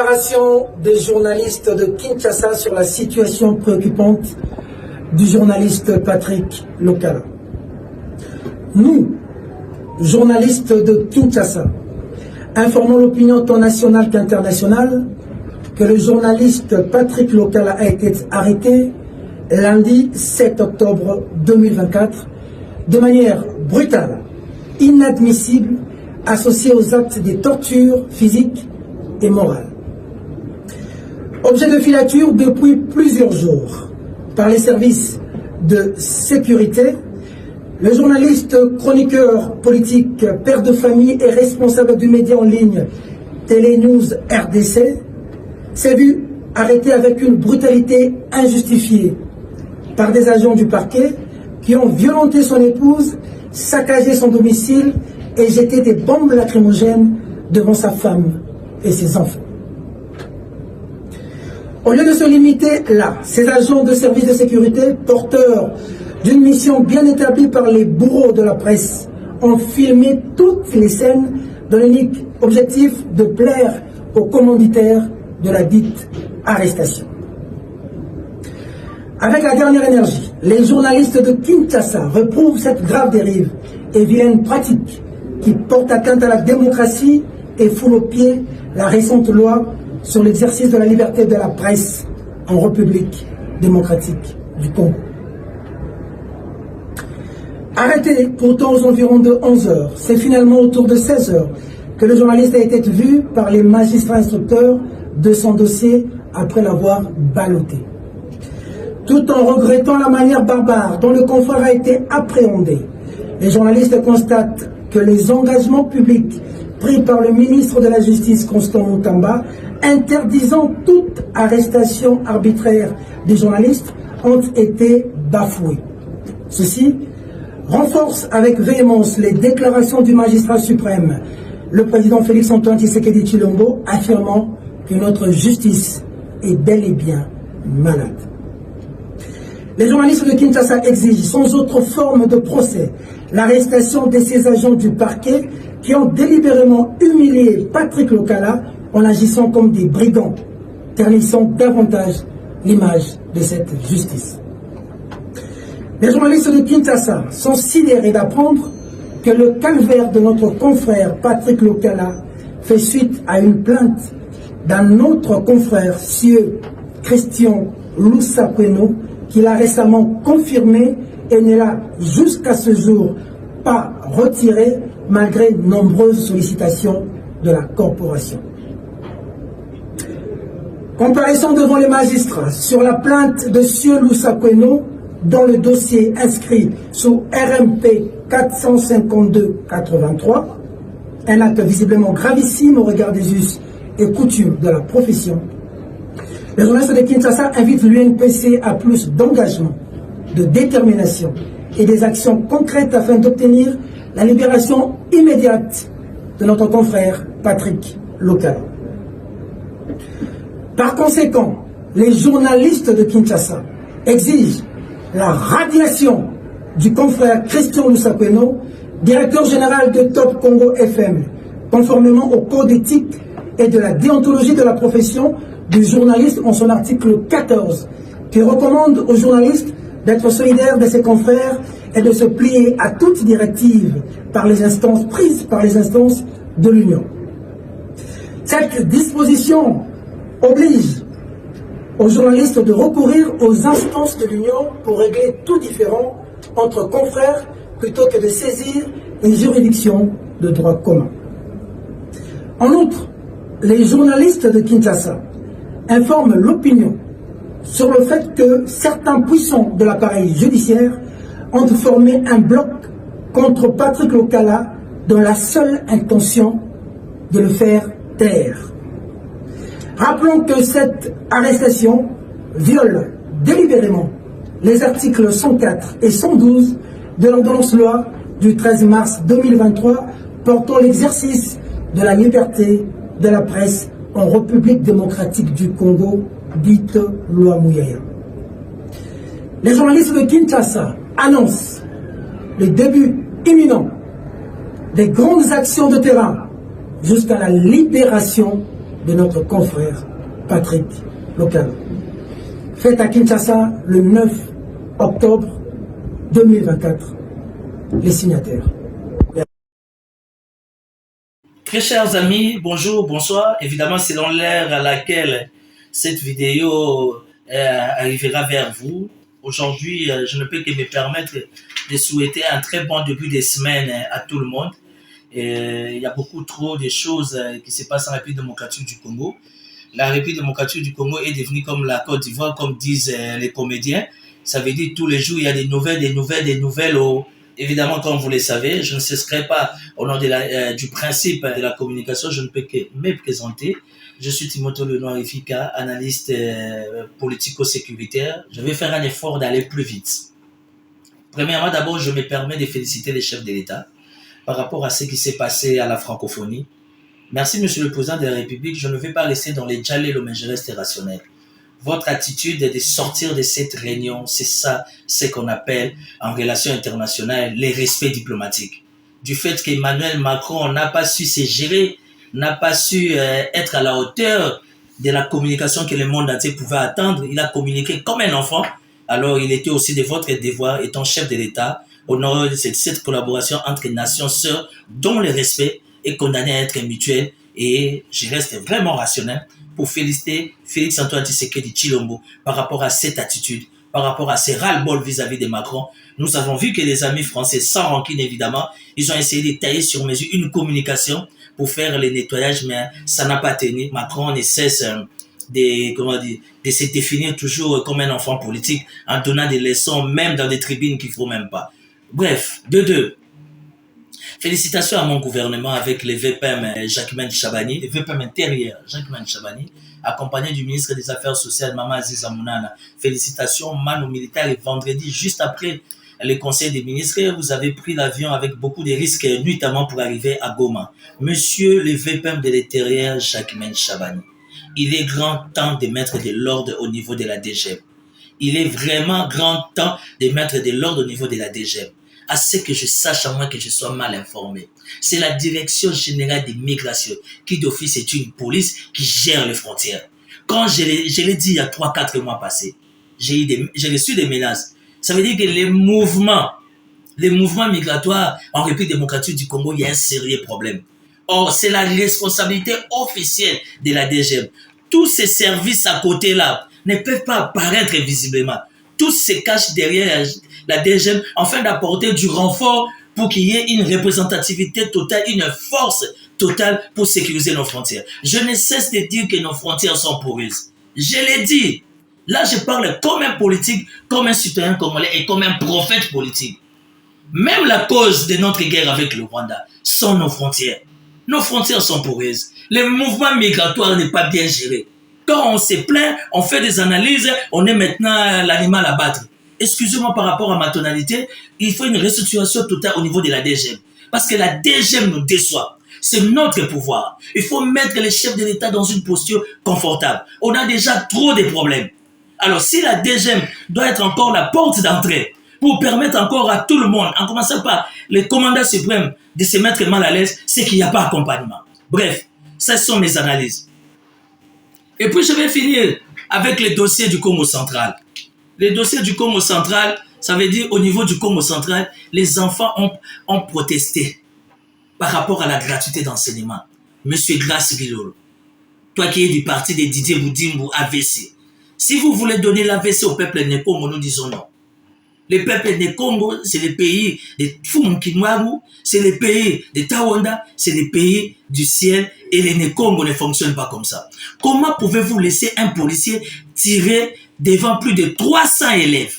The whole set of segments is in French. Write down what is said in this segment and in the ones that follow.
Déclaration des journalistes de Kinshasa sur la situation préoccupante du journaliste Patrick Lokala. Nous, journalistes de Kinshasa, informons l'opinion tant nationale qu'internationale que le journaliste Patrick Lokala a été arrêté lundi 7 octobre 2024 de manière brutale, inadmissible, associée aux actes de torture physique et morale. Objet de filature depuis plusieurs jours par les services de sécurité, le journaliste, chroniqueur politique, père de famille et responsable du média en ligne Télénews RDC s'est vu arrêté avec une brutalité injustifiée par des agents du parquet qui ont violenté son épouse, saccagé son domicile et jeté des bombes lacrymogènes devant sa femme et ses enfants. Au lieu de se limiter là, ces agents de services de sécurité, porteurs d'une mission bien établie par les bourreaux de la presse, ont filmé toutes les scènes dans l'unique objectif de plaire aux commanditaires de la dite arrestation. Avec la dernière énergie, les journalistes de Kinshasa reprouvent cette grave dérive et vilaine pratique qui porte atteinte à la démocratie et foule aux pieds la récente loi sur l'exercice de la liberté de la presse en République démocratique du Congo. Arrêté pourtant aux environs de 11 h, c'est finalement autour de 16 h que le journaliste a été vu par les magistrats instructeurs de son dossier après l'avoir ballotté. Tout en regrettant la manière barbare dont le confrère a été appréhendé, les journalistes constatent que les engagements publics pris par le ministre de la Justice, Constant Mutamba, interdisant toute arrestation arbitraire des journalistes, ont été bafoués. Ceci renforce avec véhémence les déclarations du magistrat suprême, le président Félix-Antoine Tshisekedi Tshilombo, affirmant que notre justice est bel et bien malade. Les journalistes de Kinshasa exigent, sans autre forme de procès, l'arrestation de ces agents du parquet qui ont délibérément humilié Patrick Lokala en agissant comme des brigands, ternissant davantage l'image de cette justice. Les journalistes de Kinshasa sont sidérés d'apprendre que le calvaire de notre confrère Patrick Lokala fait suite à une plainte d'un autre confrère, Sieur Christian Lusakweno, qu'il a récemment confirmé et ne l'a jusqu'à ce jour pas retiré malgré nombreuses sollicitations de la corporation. Comparaison devant les magistrats sur la plainte de Sieur Lusakweno dans le dossier inscrit sous RMP 452-83, un acte visiblement gravissime au regard des us et coutumes de la profession. Les journalistes de Kinshasa invitent l'UNPC à plus d'engagement, de détermination et des actions concrètes afin d'obtenir la libération immédiate de notre confrère Patrick Lokala. Par conséquent, les journalistes de Kinshasa exigent la radiation du confrère Christian Lusakweno, directeur général de Top Congo FM, conformément au code éthique et de la déontologie de la profession du journaliste en son article 14, qui recommande aux journalistes d'être solidaires de ses confrères et de se plier à toute directive prise par les instances de l'Union. Cette disposition oblige aux journalistes de recourir aux instances de l'Union pour régler tout différend entre confrères plutôt que de saisir une juridiction de droit commun. En outre, les journalistes de Kinshasa informent l'opinion sur le fait que certains puissants de l'appareil judiciaire ont formé un bloc contre Patrick Lokala dans la seule intention de le faire taire. Rappelons que cette arrestation viole délibérément les articles 104 et 112 de l'ordonnance-loi du 13 mars 2023 portant l'exercice de la liberté de la presse en République démocratique du Congo, dite loi Mouyaya. Les journalistes de Kinshasa annoncent le début imminent des grandes actions de terrain jusqu'à la libération de notre confrère Patrick Lokalo. Fête à Kinshasa le 9 octobre 2024. Les signataires. Très chers amis, bonjour, bonsoir. Évidemment, selon l'heure à laquelle cette vidéo arrivera vers vous, aujourd'hui, je ne peux que me permettre de souhaiter un très bon début de semaine à tout le monde. Il y a beaucoup trop de choses qui se passent en République démocratique du Congo. La République démocratique du Congo est devenue comme la Côte d'Ivoire, comme disent les comédiens. Ça veut dire tous les jours, il y a des nouvelles. Évidemment, comme vous le savez, je ne cesserai pas, au nom du principe de la communication, je ne peux que me présenter. Je suis Timothée Lenoir Ifika, analyste politico-sécuritaire. Je vais faire un effort d'aller plus vite. Premièrement, d'abord, je me permets de féliciter les chefs de l'État par rapport à ce qui s'est passé à la francophonie. Merci, Monsieur le Président de la République. Je ne vais pas rester dans les djalés, mais je reste rationnel. Votre attitude est de sortir de cette réunion, c'est ça, ce qu'on appelle en relations internationales les respects diplomatiques. Du fait qu'Emmanuel Macron n'a pas su se gérer, n'a pas su être à la hauteur de la communication que le monde entier pouvait attendre, il a communiqué comme un enfant. Alors il était aussi de votre devoir, étant chef de l'État, honorer cette collaboration entre nations sœurs, dont le respect est condamné à être mutuel. Et je reste vraiment rationnel pour féliciter Félix-Antoine Tshisekedi Tshilombo par rapport à cette attitude, par rapport à ces ras-le-bol vis-à-vis de Macron. Nous avons vu que les amis français, sans rancune évidemment, ils ont essayé de tailler sur mesure une communication pour faire le nettoyage, mais ça n'a pas tenu. Macron ne cesse de se définir toujours comme un enfant politique en donnant des leçons, même dans des tribunes qu'il ne faut même pas. Bref, de deux. Félicitations à mon gouvernement avec les VPM Jacquemaine Chabani, les VPM intérieurs Jacquemaine Chabani, accompagné du ministre des Affaires sociales Mama Aziza Mounana. Félicitations, man aux militaires. Et vendredi, juste après le conseil des ministres, vous avez pris l'avion avec beaucoup de risques, notamment pour arriver à Goma. Monsieur le VPM de l'intérieur Jacquemaine Chabani, il est grand temps de mettre de l'ordre au niveau de la DGM. Il est vraiment grand temps de mettre de l'ordre au niveau de la DGM. À ce que je sache, à moins que je sois mal informé. C'est la Direction générale des migrations qui d'office est une police qui gère les frontières. Quand je l'ai dit il y a 3-4 mois passés, j'ai reçu des menaces. Ça veut dire que les mouvements migratoires en République démocratique du Congo, il y a un sérieux problème. Or, c'est la responsabilité officielle de la DGM. Tous ces services à côté là ne peuvent pas apparaître visiblement. Tous se cachent derrière la DGM afin d'apporter du renfort pour qu'il y ait une représentativité totale, une force totale pour sécuriser nos frontières. Je ne cesse de dire que nos frontières sont poreuses. Je l'ai dit. Là, je parle comme un politique, comme un citoyen congolais et comme un prophète politique. Même la cause de notre guerre avec le Rwanda sont nos frontières. Nos frontières sont poreuses. Le mouvement migratoire n'est pas bien géré. Quand on se plaint, on fait des analyses, on est maintenant l'animal à battre. Excusez-moi par rapport à ma tonalité, il faut une restructuration totale au niveau de la DGM. Parce que la DGM nous déçoit. C'est notre pouvoir. Il faut mettre les chefs de l'État dans une posture confortable. On a déjà trop de problèmes. Alors si la DGM doit être encore la porte d'entrée pour permettre encore à tout le monde, en commençant par les commandants suprêmes, de se mettre mal à l'aise, c'est qu'il n'y a pas d'accompagnement. Bref, ce sont mes analyses. Et puis je vais finir avec les dossiers du Congo central. Les dossiers du Congo central, ça veut dire au niveau du Congo central, les enfants ont protesté par rapport à la gratuité d'enseignement. Monsieur Grace Bilolo, toi qui es du parti de Didier Boudimbo AVC, si vous voulez donner l'AVC au peuple Nekongo, nous disons non. Le peuple Nekongo, c'est le pays de Fumunkimwaru, c'est le pays de Tawanda, c'est le pays du ciel, et les Nekongo ne fonctionnent pas comme ça. Comment pouvez-vous laisser un policier tirer devant plus de 300 élèves?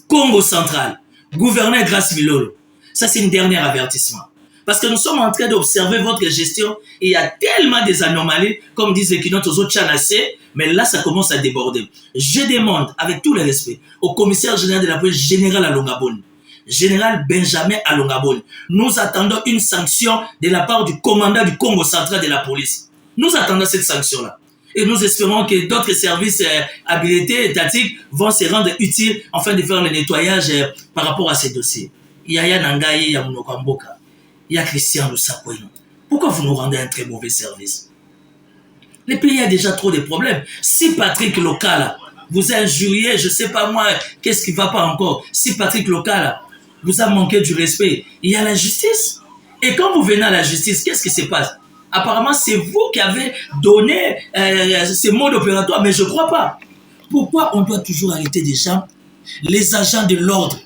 Congo central, gouverneur Grace Bilolo, ça c'est un dernier avertissement. Parce que nous sommes en train d'observer votre gestion et il y a tellement des anomalies, comme disent les Kinotos aux autres Tchanassé, mais là ça commence à déborder. Je demande, avec tout le respect, au commissaire général de la police, général Alongabone, général Benjamin Alongabone, nous attendons une sanction de la part du commandant du Congo central de la police. Nous attendons cette sanction-là. Et nous espérons que d'autres services habilités étatiques vont se rendre utiles afin de faire le nettoyage par rapport à ces dossiers. Yaya Nangaye Yamunokamboka. Il y a Christian Lusakoueno. Pourquoi vous nous rendez un très mauvais service? Le pays a déjà trop de problèmes. Si Patrick Local vous a injurié, je ne sais pas moi, qu'est-ce qui ne va pas encore. Si Patrick Local vous a manqué du respect, il y a la justice. Et quand vous venez à la justice, qu'est-ce qui se passe? Apparemment, c'est vous qui avez donné ces modes opératoires, mais je ne crois pas. Pourquoi on doit toujours arrêter des gens, les agents de l'ordre?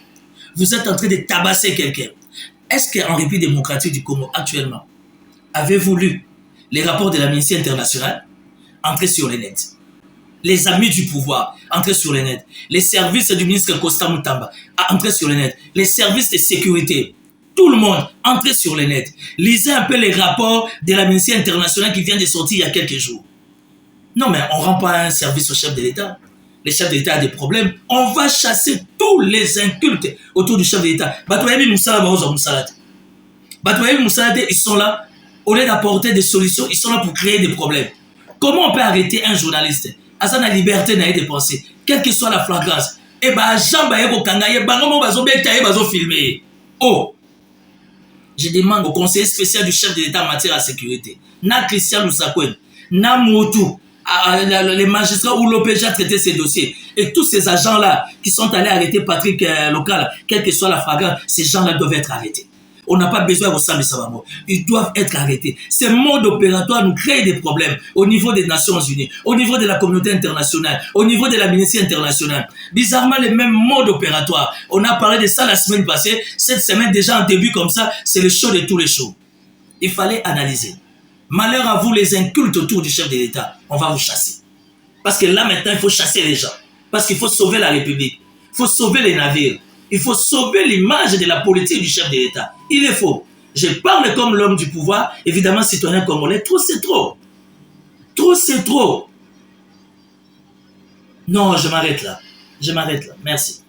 Vous êtes en train de tabasser quelqu'un. Est-ce qu'en République démocratique du Congo, actuellement, avez-vous lu les rapports de l'Amnesty International? Entrez sur les nets. Les amis du pouvoir, entrez sur les nets. Les services du ministre Costa Moutamba, entrez sur les nets. Les services de sécurité, tout le monde, entrez sur les nets. Lisez un peu les rapports de l'Amnesty International qui vient de sortir il y a quelques jours. Non, mais on ne rend pas un service au chef de l'État. Le chef de l'État a des problèmes. On va chasser tous les incultes autour du chef de l'État. Ils sont là, au lieu d'apporter des solutions, ils sont là pour créer des problèmes. Comment on peut arrêter un journaliste? À sa liberté de penser, quelle que soit la flagrance. Et bien, oh, je demande au conseiller spécial du chef de l'État en matière de sécurité, na Christian Lusakwen, na Moutou, les magistrats où l'OPJ a traité ces dossiers, et tous ces agents-là qui sont allés arrêter Patrick Local, quelle que soit la flagrance, ces gens-là doivent être arrêtés. On n'a pas besoin de Rossam Savamo. Ils doivent être arrêtés. Ces modes opératoires nous créent des problèmes au niveau des Nations Unies, au niveau de la communauté internationale, au niveau de l'Amnesty internationale. Bizarrement, les mêmes modes opératoires. On a parlé de ça la semaine passée. Cette semaine, déjà en début comme ça, c'est le show de tous les shows. Il fallait analyser. Malheur à vous, les incultes autour du chef de l'État. On va vous chasser. Parce que là, maintenant, il faut chasser les gens. Parce qu'il faut sauver la République. Il faut sauver les navires. Il faut sauver l'image de la politique du chef de l'État. Il est faux. Je parle comme l'homme du pouvoir, évidemment citoyen congolais. Trop, c'est trop. Trop, c'est trop. Non, je m'arrête là. Je m'arrête là. Merci.